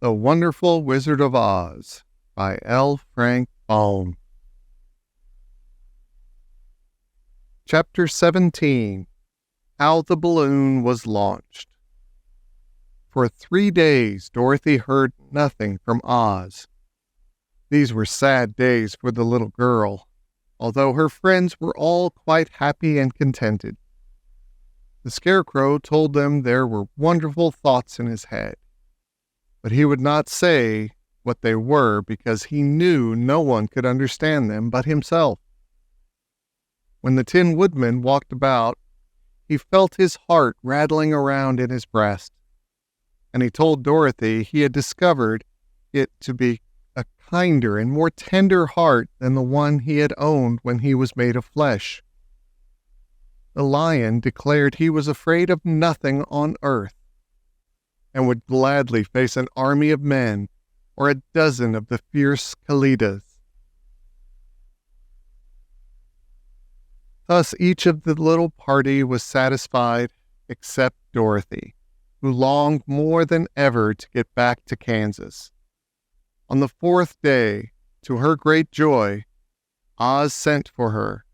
The Wonderful Wizard of Oz by L. Frank Baum. Chapter 17. How the Balloon Was Launched. For 3 days, Dorothy heard nothing from Oz. These were sad days for the little girl, although her friends were all quite happy and contented. The Scarecrow told them there were wonderful thoughts in his head, but he would not say what they were because he knew no one could understand them but himself. When the Tin Woodman walked about, he felt his heart rattling around in his breast, and he told Dorothy he had discovered it to be a kinder and more tender heart than the one he had owned when he was made of flesh. The lion declared he was afraid of nothing on earth, and would gladly face an army of men or a dozen of the fierce Kalidas. Thus each of the little party was satisfied except Dorothy, who longed more than ever to get back to Kansas. On the 4th day, to her great joy, Oz sent for her,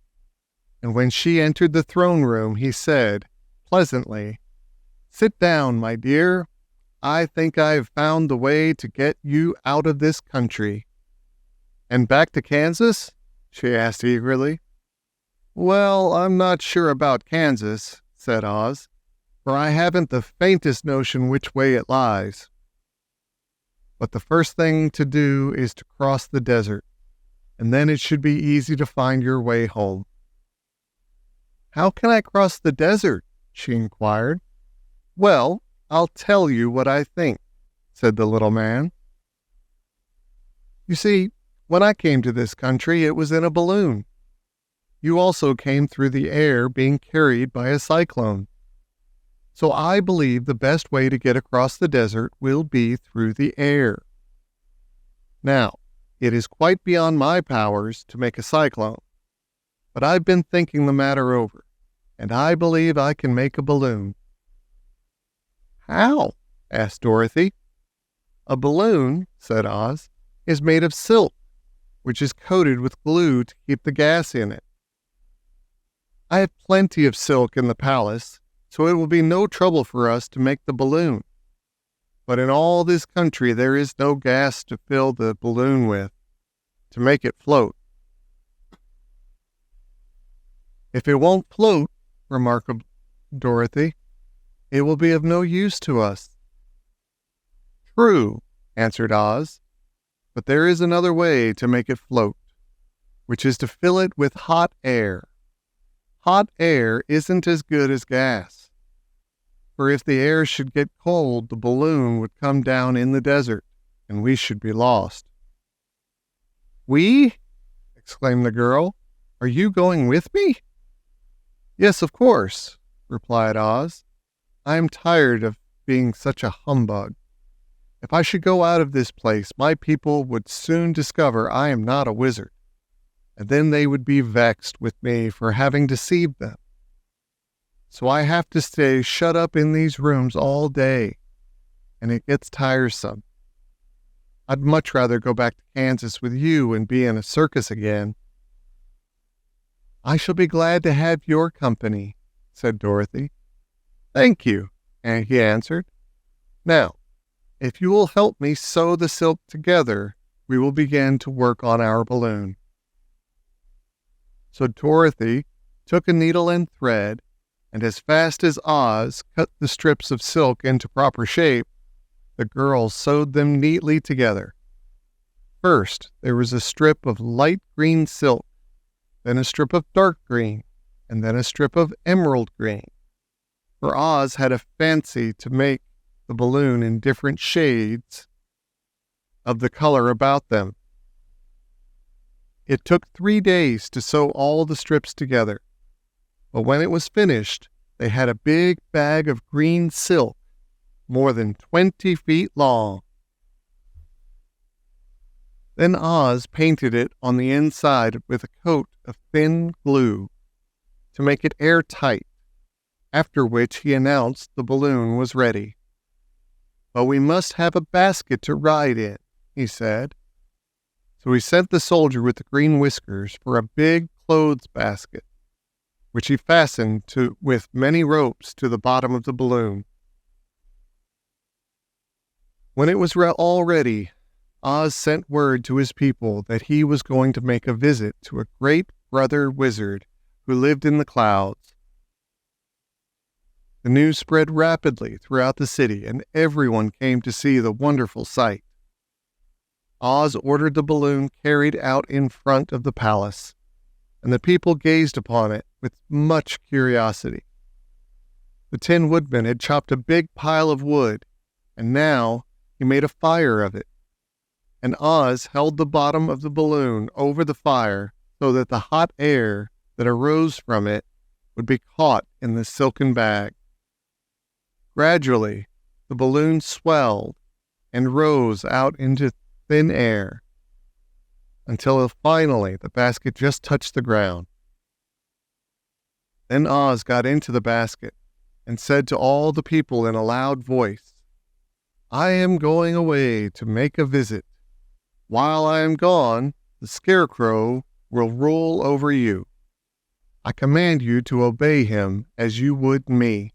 and when she entered the throne room, he said, pleasantly, "Sit down, my dear. I think I have found the way to get you out of this country." "And back to Kansas?" she asked eagerly. "Well, I'm not sure about Kansas," said Oz, "for I haven't the faintest notion which way it lies. But the first thing to do is to cross the desert, and then it should be easy to find your way home." "How can I cross the desert?" she inquired. "Well, I'll tell you what I think," said the little man. "You see, when I came to this country, it was in a balloon. You also came through the air being carried by a cyclone. So I believe the best way to get across the desert will be through the air. Now, it is quite beyond my powers to make a cyclone, but I've been thinking the matter over, and I believe I can make a balloon." "How?" asked Dorothy. "A balloon," said Oz, "is made of silk, which is coated with glue to keep the gas in it. I have plenty of silk in the palace, so it will be no trouble for us to make the balloon. But in all this country there is no gas to fill the balloon with, to make it float." "If it won't float," remarked Dorothy, "it will be of no use to us." "True," answered Oz, "but there is another way to make it float, which is to fill it with hot air. Hot air isn't as good as gas, for if the air should get cold, the balloon would come down in the desert, and we should be lost." "We?" exclaimed the girl. "Are you going with me?" "Yes, of course," replied Oz. "I am tired of being such a humbug. If I should go out of this place, my people would soon discover I am not a wizard, and then they would be vexed with me for having deceived them. So I have to stay shut up in these rooms all day, and it gets tiresome. I'd much rather go back to Kansas with you and be in a circus again." "I shall be glad to have your company," said Dorothy. "Thank you," and he answered. "Now, if you will help me sew the silk together, we will begin to work on our balloon." So Dorothy took a needle and thread, and as fast as Oz cut the strips of silk into proper shape, the girls sewed them neatly together. First, there was a strip of light green silk, then a strip of dark green, and then a strip of emerald green, for Oz had a fancy to make the balloon in different shades of the color about them. It took 3 days to sew all the strips together, but when it was finished, they had a big bag of green silk, more than 20 feet long. Then Oz painted it on the inside with a coat of thin glue to make it airtight, after which he announced the balloon was ready. "But we must have a basket to ride in," he said. So he sent the soldier with the green whiskers for a big clothes basket, which he fastened with many ropes to the bottom of the balloon. When it was all ready, Oz sent word to his people that he was going to make a visit to a great brother wizard who lived in the clouds. The news spread rapidly throughout the city, and everyone came to see the wonderful sight. Oz ordered the balloon carried out in front of the palace, and the people gazed upon it with much curiosity. The Tin Woodman had chopped a big pile of wood, and now he made a fire of it, and Oz held the bottom of the balloon over the fire so that the hot air that arose from it would be caught in the silken bag. Gradually, the balloon swelled and rose out into thin air until finally the basket just touched the ground. Then Oz got into the basket and said to all the people in a loud voice, "I am going away to make a visit. While I am gone, the Scarecrow will rule over you. I command you to obey him as you would me."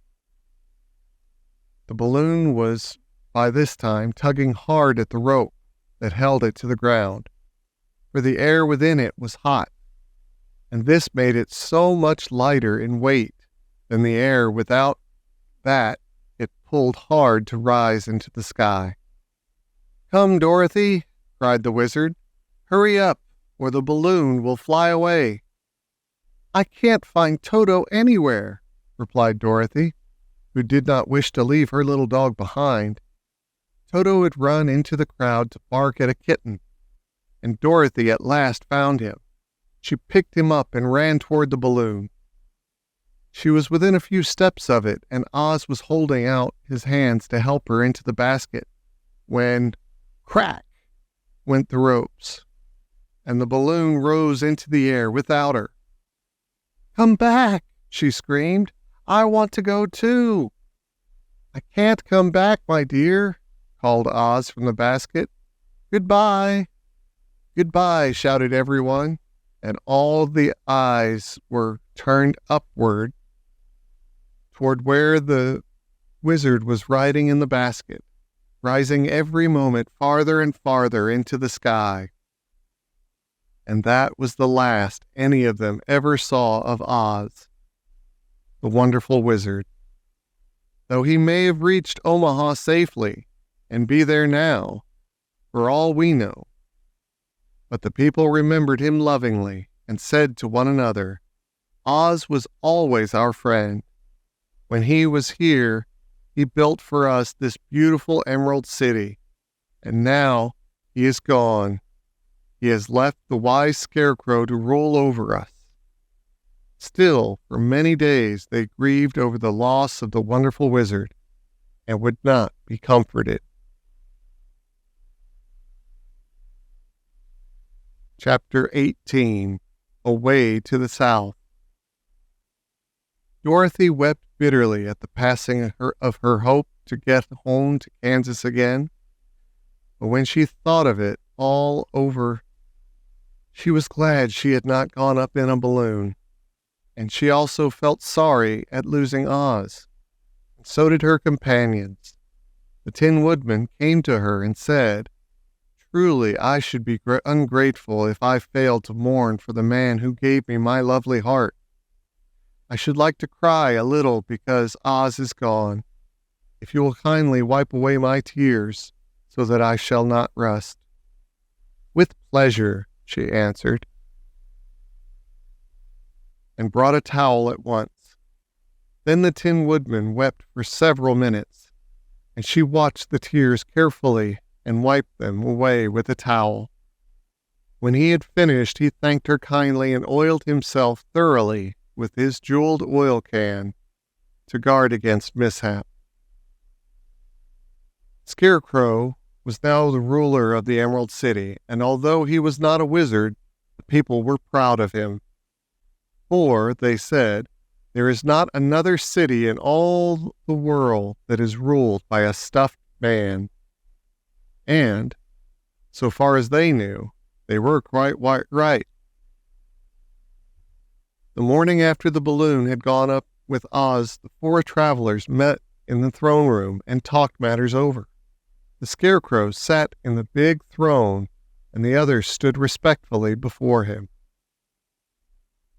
The balloon was by this time tugging hard at the rope that held it to the ground, for the air within it was hot, and this made it so much lighter in weight than the air without that it pulled hard to rise into the sky. "Come, Dorothy," cried the wizard. "Hurry up, or the balloon will fly away." "I can't find Toto anywhere," replied Dorothy, who did not wish to leave her little dog behind. Toto had run into the crowd to bark at a kitten, and Dorothy at last found him. She picked him up and ran toward the balloon. She was within a few steps of it, and Oz was holding out his hands to help her into the basket, when, crack, went the ropes, and the balloon rose into the air without her. "Come back," she screamed. "I want to go too." "I can't come back, my dear," called Oz from the basket. "Goodbye." "Goodbye," shouted everyone, and all the eyes were turned upward toward where the wizard was riding in the basket, rising every moment farther and farther into the sky. And that was the last any of them ever saw of Oz, the wonderful wizard. Though he may have reached Omaha safely and be there now, for all we know. But the people remembered him lovingly and said to one another, "Oz was always our friend. When he was here, he built for us this beautiful Emerald City, and now he is gone. He has left the wise Scarecrow to rule over us." Still, for many days they grieved over the loss of the wonderful wizard and would not be comforted. Chapter 18. Away to the South. Dorothy wept bitterly at the passing of her hope to get home to Kansas again. But when she thought of it all over, she was glad she had not gone up in a balloon, and she also felt sorry at losing Oz. And so did her companions. The Tin Woodman came to her and said, "Truly, I should be ungrateful if I failed to mourn for the man who gave me my lovely heart. I should like to cry a little because Oz is gone. If you will kindly wipe away my tears so that I shall not rust." "With pleasure," she answered, and brought a towel at once. Then the Tin Woodman wept for several minutes, and she watched the tears carefully and wiped them away with a towel. When he had finished, he thanked her kindly and oiled himself thoroughly with his jeweled oil can to guard against mishap. Scarecrow was now the ruler of the Emerald City, and although he was not a wizard, the people were proud of him. For, they said, there is not another city in all the world that is ruled by a stuffed man. And, so far as they knew, they were quite right. The morning after the balloon had gone up with Oz, the four travelers met in the throne room and talked matters over. The Scarecrow sat in the big throne, and the others stood respectfully before him.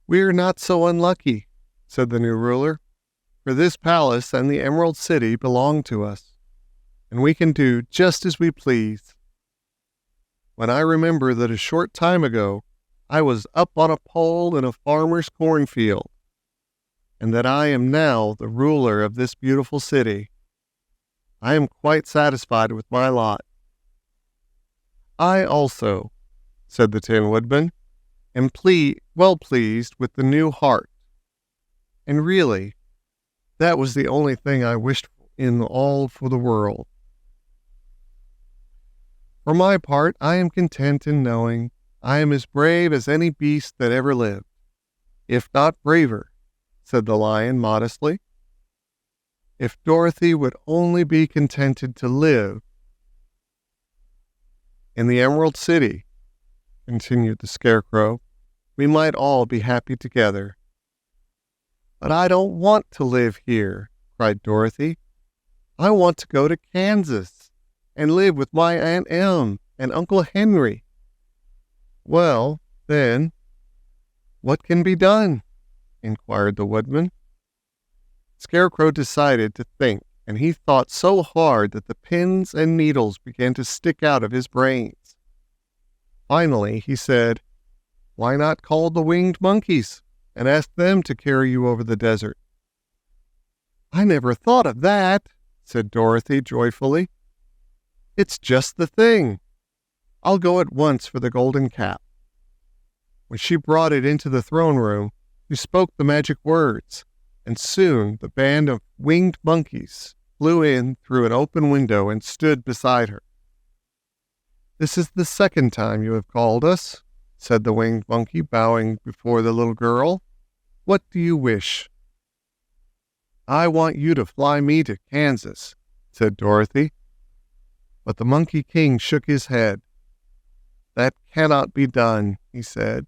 "We are not so unlucky," said the new ruler, "for this palace and the Emerald City belong to us, and we can do just as we please. When I remember that a short time ago I was up on a pole in a farmer's cornfield, and that I am now the ruler of this beautiful city, I am quite satisfied with my lot." "I also," said the Tin Woodman, "am well pleased with the new heart. And really, that was the only thing I wished in all for the world. For my part, I am content in knowing I am as brave as any beast that ever lived, if not braver," said the Lion modestly. "If Dorothy would only be contented to live in the Emerald City," continued the Scarecrow, "we might all be happy together." "But I don't want to live here," cried Dorothy. "I want to go to Kansas and live with my Aunt Em and Uncle Henry." "Well, then, what can be done?" inquired the Woodman. Scarecrow decided to think, and he thought so hard that the pins and needles began to stick out of his brains. Finally, he said, "Why not call the winged monkeys and ask them to carry you over the desert?" "I never thought of that," said Dorothy joyfully. "It's just the thing. I'll go at once for the golden cap." When she brought it into the throne room, she spoke the magic words, and soon the band of winged monkeys flew in through an open window and stood beside her. "This is the second time you have called us," said the winged monkey, bowing before the little girl. "What do you wish?" "I want you to fly me to Kansas," said Dorothy. But the Monkey King shook his head. "That cannot be done," he said.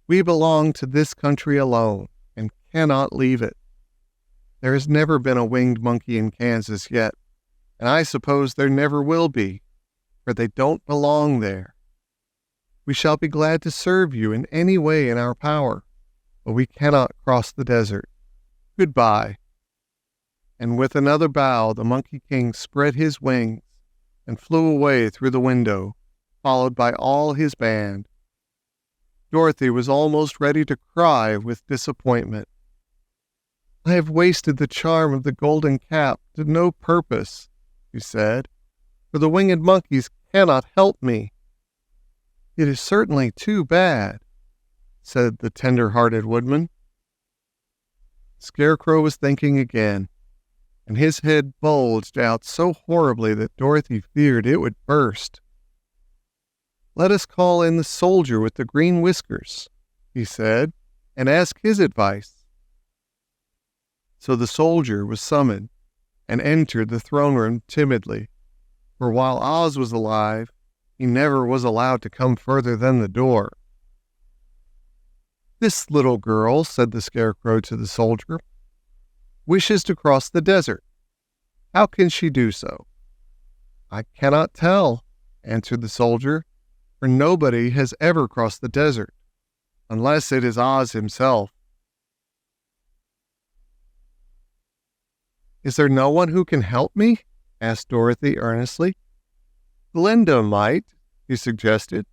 "We belong to this country alone and cannot leave it. There has never been a winged monkey in Kansas yet, and I suppose there never will be, for they don't belong there. We shall be glad to serve you in any way in our power, but we cannot cross the desert. Goodbye." And with another bow, the Monkey King spread his wings and flew away through the window, followed by all his band. Dorothy was almost ready to cry with disappointment. "I have wasted the charm of the golden cap to no purpose," she said, "for the winged monkeys cannot help me." "It is certainly too bad," said the tender-hearted Woodman. Scarecrow was thinking again, and his head bulged out so horribly that Dorothy feared it would burst. "Let us call in the soldier with the green whiskers," he said, "and ask his advice." So the soldier was summoned and entered the throne room timidly, for while Oz was alive, he never was allowed to come further than the door. "This little girl," said the Scarecrow to the soldier, "wishes to cross the desert. How can she do so?" "I cannot tell," answered the soldier, "for nobody has ever crossed the desert, unless it is Oz himself." "Is there no one who can help me?" asked Dorothy earnestly. "Glinda might," he suggested.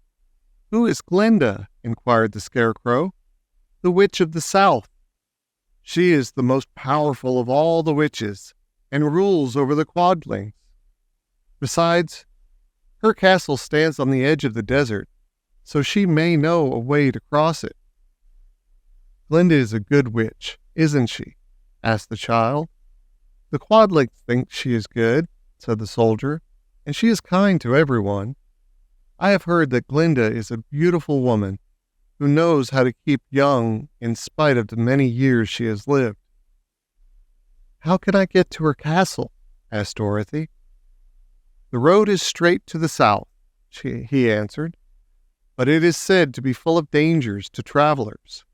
"Who is Glinda?" inquired the Scarecrow. "The Witch of the South. She is the most powerful of all the witches, and rules over the Quadlings. Besides, her castle stands on the edge of the desert, so she may know a way to cross it." "Glinda is a good witch, isn't she?" asked the child. "The Quadlings think she is good," said the soldier, "and she is kind to everyone. I have heard that Glinda is a beautiful woman who knows how to keep young in spite of the many years she has lived." "How can I get to her castle?" asked Dorothy. "The road is straight to the south," he answered, "but it is said to be full of dangers to travelers.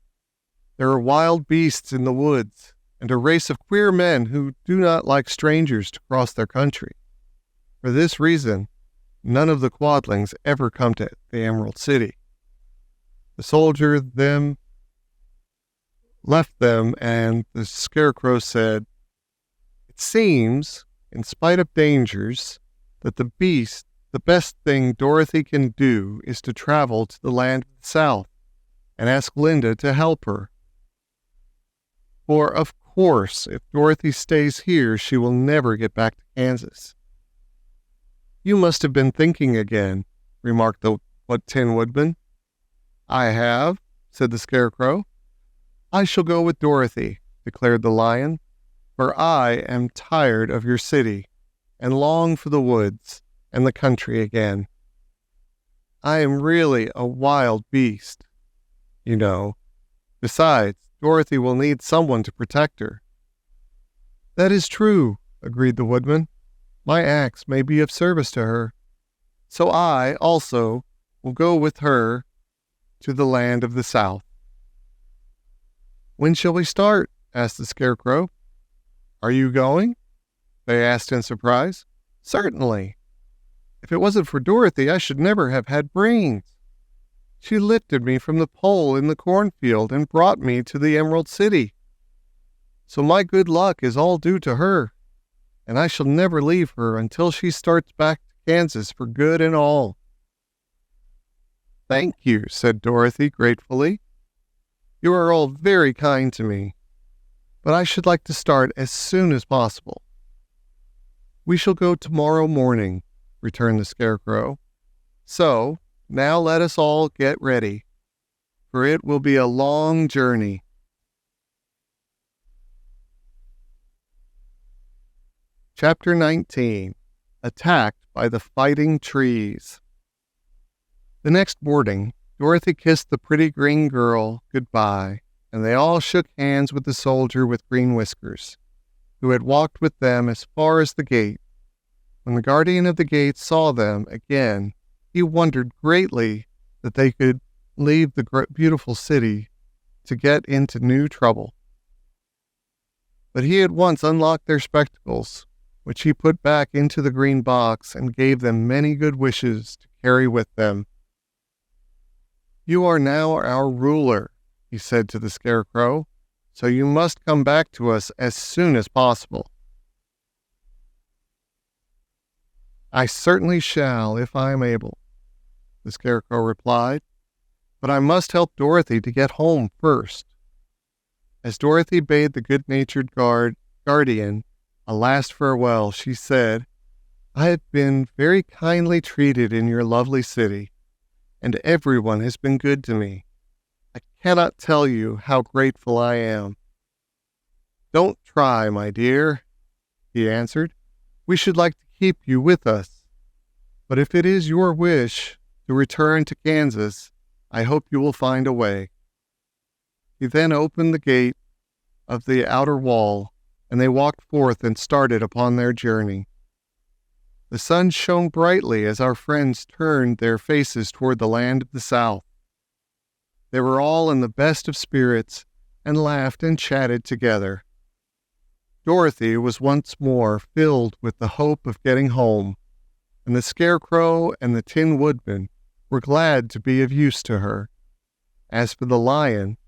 There are wild beasts in the woods, and a race of queer men who do not like strangers to cross their country. For this reason, none of the Quadlings ever come to the Emerald City." The soldier then left them, and the Scarecrow said, "It seems, in spite of dangers, that the best thing Dorothy can do is to travel to the land of the south and ask Linda to help her. For, of course, if Dorothy stays here, she will never get back to Kansas." "You must have been thinking again," remarked the Tin Woodman. "I have," said the Scarecrow. "I shall go with Dorothy," declared the Lion, "for I am tired of your city and long for the woods and the country again. I am really a wild beast, you know. Besides, Dorothy will need someone to protect her." "That is true," agreed the Woodman. "My axe may be of service to her. So I, also, will go with her to the land of the south." "When shall we start?" asked the Scarecrow. "Are you going?" they asked in surprise. "Certainly. If it wasn't for Dorothy, I should never have had brains. She lifted me from the pole in the cornfield and brought me to the Emerald City. So my good luck is all due to her, and I shall never leave her until she starts back to Kansas for good and all." "Thank you," said Dorothy gratefully. "You are all very kind to me, but I should like to start as soon as possible." "We shall go tomorrow morning," returned the Scarecrow. "So, now let us all get ready, for it will be a long journey." Chapter 19. Attacked by the Fighting Trees. The next morning, Dorothy kissed the pretty green girl goodbye, and they all shook hands with the soldier with green whiskers, who had walked with them as far as the gate. When the guardian of the gate saw them again, he wondered greatly that they could leave the beautiful city to get into new trouble. But he at once unlocked their spectacles, which he put back into the green box, and gave them many good wishes to carry with them. "You are now our ruler," he said to the Scarecrow, "so you must come back to us as soon as possible." "I certainly shall, if I am able," the Scarecrow replied, "but I must help Dorothy to get home first." As Dorothy bade the good-natured guardian a last farewell, she said, "I have been very kindly treated in your lovely city, and everyone has been good to me. I cannot tell you how grateful I am." "Don't try, my dear," he answered. "We should like to keep you with us, but if it is your wish to return to Kansas, I hope you will find a way." He then opened the gate of the outer wall, and they walked forth and started upon their journey. The sun shone brightly as our friends turned their faces toward the land of the south. They were all in the best of spirits and laughed and chatted together. Dorothy was once more filled with the hope of getting home, and the Scarecrow and the Tin Woodman were glad to be of use to her. As for the Lion,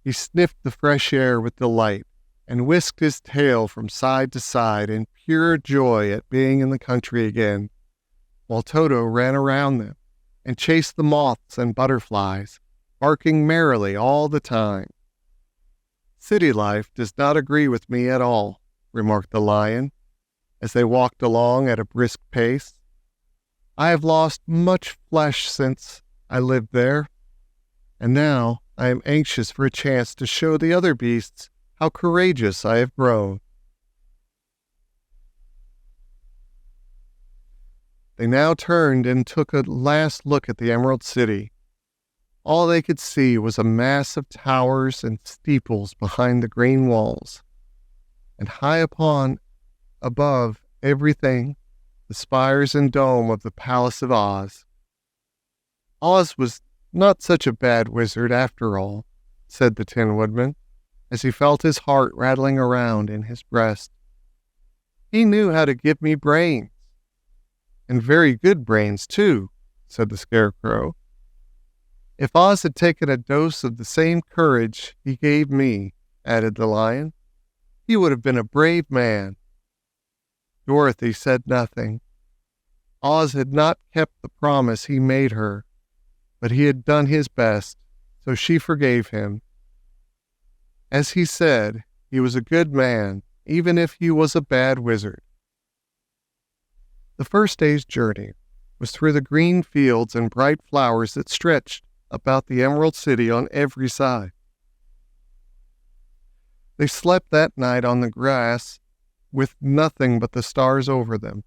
he sniffed the fresh air with delight, and whisked his tail from side to side in pure joy at being in the country again, while Toto ran around them and chased the moths and butterflies, barking merrily all the time. "City life does not agree with me at all," remarked the Lion, as they walked along at a brisk pace. "I have lost much flesh since I lived there, and now I am anxious for a chance to show the other beasts how courageous I have grown." They now turned and took a last look at the Emerald City. All they could see was a mass of towers and steeples behind the green walls, and high above everything, the spires and dome of the Palace of Oz. Oz was not such a bad wizard after all, said the Tin Woodman, as he felt his heart rattling around in his breast. He knew how to give me brains. And very good brains, too, said the Scarecrow. If Oz had taken a dose of the same courage he gave me, added the Lion, he would have been a brave man. Dorothy said nothing. Oz had not kept the promise he made her, but he had done his best, so she forgave him. As he said, he was a good man, even if he was a bad wizard. The first day's journey was through the green fields and bright flowers that stretched about the Emerald City on every side. They slept that night on the grass with nothing but the stars over them,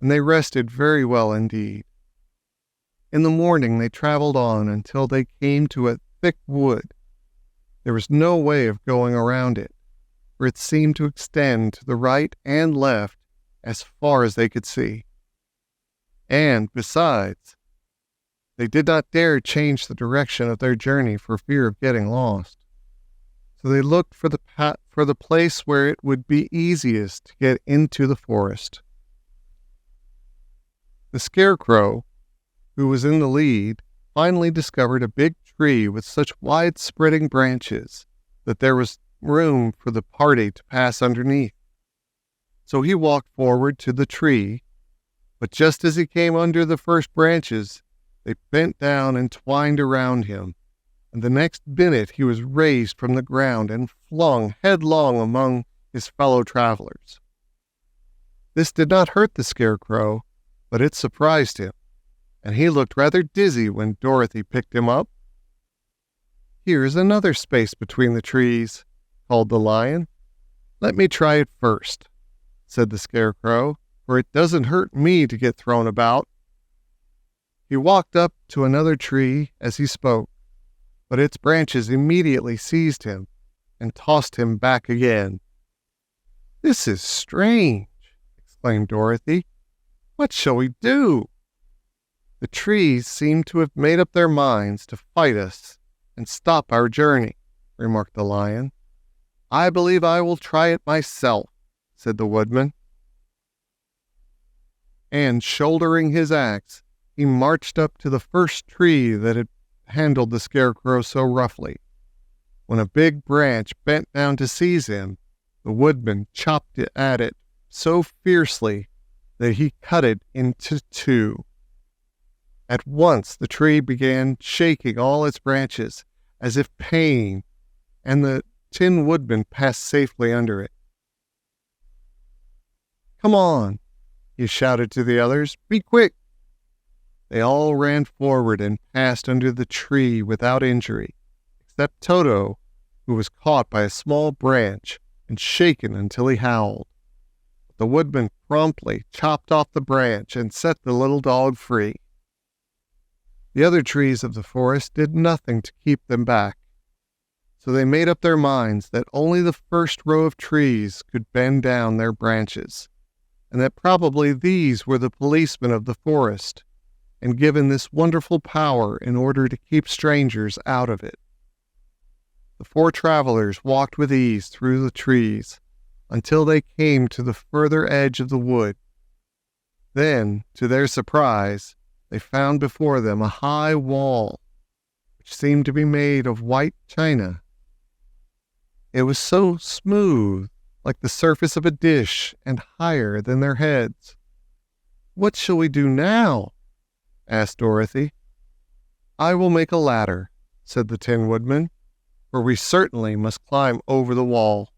and they rested very well indeed. In the morning they traveled on until they came to a thick wood. There was no way of going around it, for it seemed to extend to the right and left as far as they could see. And, besides, they did not dare change the direction of their journey for fear of getting lost. So they looked for the place where it would be easiest to get into the forest. The Scarecrow, who was in the lead, finally discovered a big tree with such wide-spreading branches that there was room for the party to pass underneath. So he walked forward to the tree, but just as he came under the first branches, they bent down and twined around him, and the next minute he was raised from the ground and flung headlong among his fellow travelers. This did not hurt the Scarecrow, but it surprised him, and he looked rather dizzy when Dorothy picked him up. "Here is another space between the trees," called the Lion. "Let me try it first," said the Scarecrow, "for it doesn't hurt me to get thrown about." He walked up to another tree as he spoke, but its branches immediately seized him and tossed him back again. "This is strange," exclaimed Dorothy. "What shall we do?" "The trees seem to have made up their minds to fight us and stop our journey," remarked the Lion. "I believe I will try it myself," said the Woodman. And shouldering his axe, he marched up to the first tree that had handled the Scarecrow so roughly. When a big branch bent down to seize him, the Woodman chopped at it so fiercely that he cut it into two. At once the tree began shaking all its branches as if pain, and the Tin Woodman passed safely under it. "Come on," he shouted to the others. "Be quick." They all ran forward and passed under the tree without injury, except Toto, who was caught by a small branch and shaken until he howled. The Woodman promptly chopped off the branch and set the little dog free. The other trees of the forest did nothing to keep them back, so they made up their minds that only the first row of trees could bend down their branches, and that probably these were the policemen of the forest, and given this wonderful power in order to keep strangers out of it. The four travelers walked with ease through the trees until they came to the further edge of the wood. Then, to their surprise, they found before them a high wall, which seemed to be made of white china. It was so smooth, like the surface of a dish, and higher than their heads. "What shall we do now?" asked Dorothy. "I will make a ladder," said the Tin Woodman, "for we certainly must climb over the wall."